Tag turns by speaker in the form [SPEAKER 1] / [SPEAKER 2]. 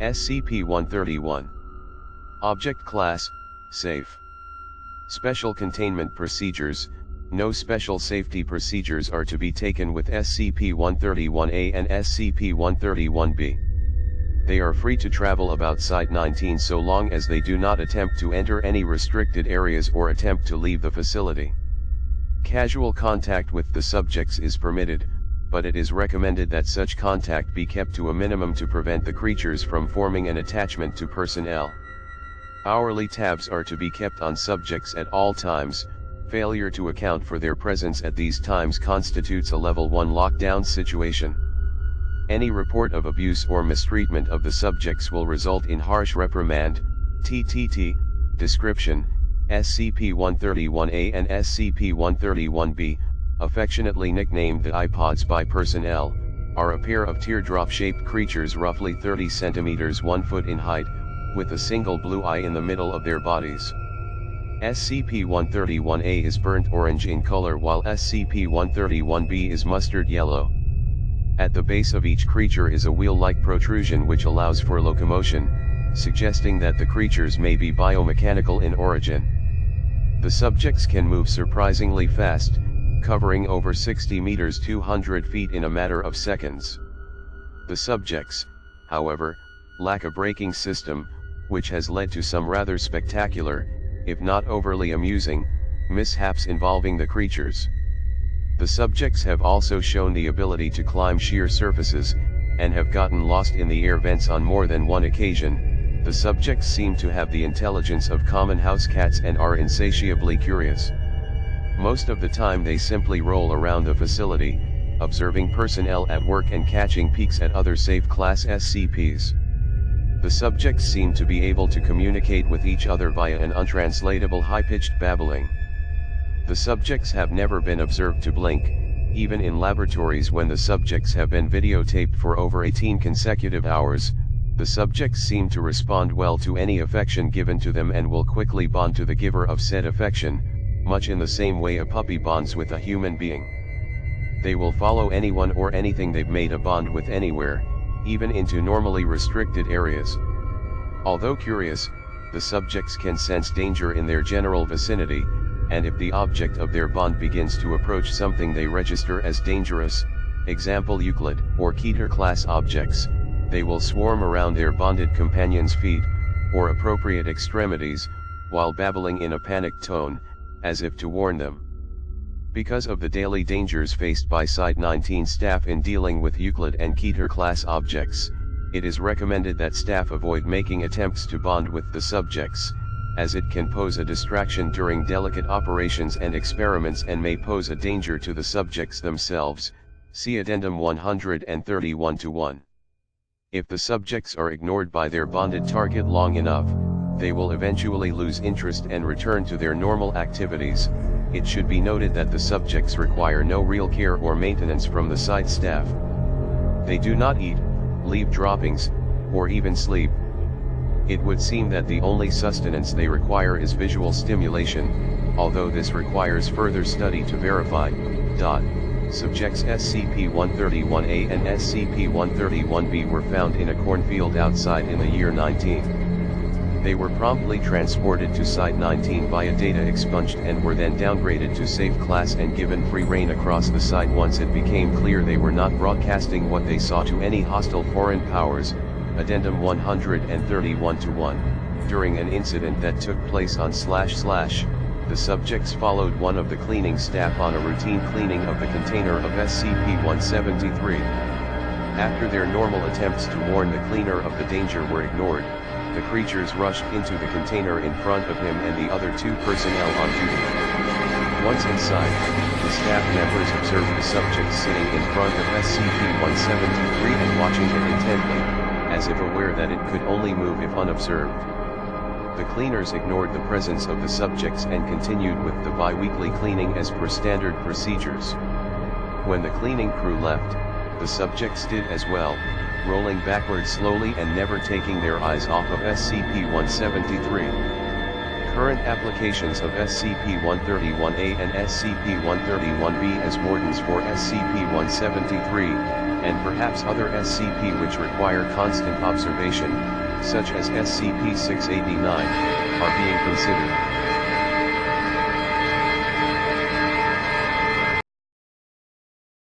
[SPEAKER 1] SCP-131. Object Class, Safe. Special Containment Procedures. No special safety procedures are to be taken with SCP-131-A and SCP-131-B. They are free to travel about Site-19 so long as they do not attempt to enter any restricted areas or attempt to leave the facility. Casual contact with the subjects is permitted, but it is recommended that such contact be kept to a minimum to prevent the creatures from forming an attachment to personnel. Hourly tabs are to be kept on subjects at all times. Failure to account for their presence at these times constitutes a Level 1 lockdown situation. Any report of abuse or mistreatment of the subjects will result in harsh reprimand. TTT. Description: SCP-131-A and SCP-131-B, affectionately nicknamed the iPods by personnel, are a pair of teardrop-shaped creatures roughly 30 cm 1 foot in height, with a single blue eye in the middle of their bodies. SCP-131-A is burnt orange in color while SCP-131-B is mustard yellow. At the base of each creature is a wheel-like protrusion which allows for locomotion, suggesting that the creatures may be biomechanical in origin. The subjects can move surprisingly fast, covering over 60 meters 200 feet in a matter of seconds. The subjects, however, lack a braking system, which has led to some rather spectacular, if not overly amusing, mishaps involving the creatures. The subjects have also shown the ability to climb sheer surfaces, and have gotten lost in the air vents on more than one occasion. The subjects seem to have the intelligence of common house cats and are insatiably curious. Most of the time they simply roll around the facility, observing personnel at work and catching peeks at other safe class SCPs. The subjects seem to be able to communicate with each other via an untranslatable high-pitched babbling. The subjects have never been observed to blink, even in laboratories when the subjects have been videotaped for over 18 consecutive hours. The subjects seem to respond well to any affection given to them and will quickly bond to the giver of said affection, much in the same way a puppy bonds with a human being. They will follow anyone or anything they've made a bond with anywhere, even into normally restricted areas. Although curious, the subjects can sense danger in their general vicinity, and if the object of their bond begins to approach something they register as dangerous, example Euclid or Keter class objects, they will swarm around their bonded companion's feet, or appropriate extremities, while babbling in a panicked tone, as if to warn them. Because of the daily dangers faced by Site-19 staff in dealing with Euclid and Keter class objects, it is recommended that staff avoid making attempts to bond with the subjects, as it can pose a distraction during delicate operations and experiments and may pose a danger to the subjects themselves. See Addendum 131-1. If the subjects are ignored by their bonded target long enough, they will eventually lose interest and return to their normal activities. It should be noted that the subjects require no real care or maintenance from the site staff. They do not eat, leave droppings, or even sleep. It would seem that the only sustenance they require is visual stimulation, although this requires further study to verify. Subjects SCP-131-A and SCP-131-B were found in a cornfield outside in the year 19. They were promptly transported to Site-19 via data expunged and were then downgraded to Safe Class and given free rein across the site once it became clear they were not broadcasting what they saw to any hostile foreign powers. Addendum 131-1. During an incident that took place on // the subjects followed one of the cleaning staff on a routine cleaning of the container of SCP-173. After their normal attempts to warn the cleaner of the danger were ignored, the creatures rushed into the container in front of him and the other two personnel on duty. Once inside, the staff members observed the subject sitting in front of SCP-173 and watching it intently, as if aware that it could only move if unobserved. The cleaners ignored the presence of the subjects and continued with the bi-weekly cleaning as per standard procedures. When the cleaning crew left, the subjects did as well, rolling backward slowly and never taking their eyes off of SCP-173. Current applications of SCP-131-A and SCP-131-B as wardens for SCP-173, and perhaps other SCP which require constant observation, such as SCP-689, are being considered.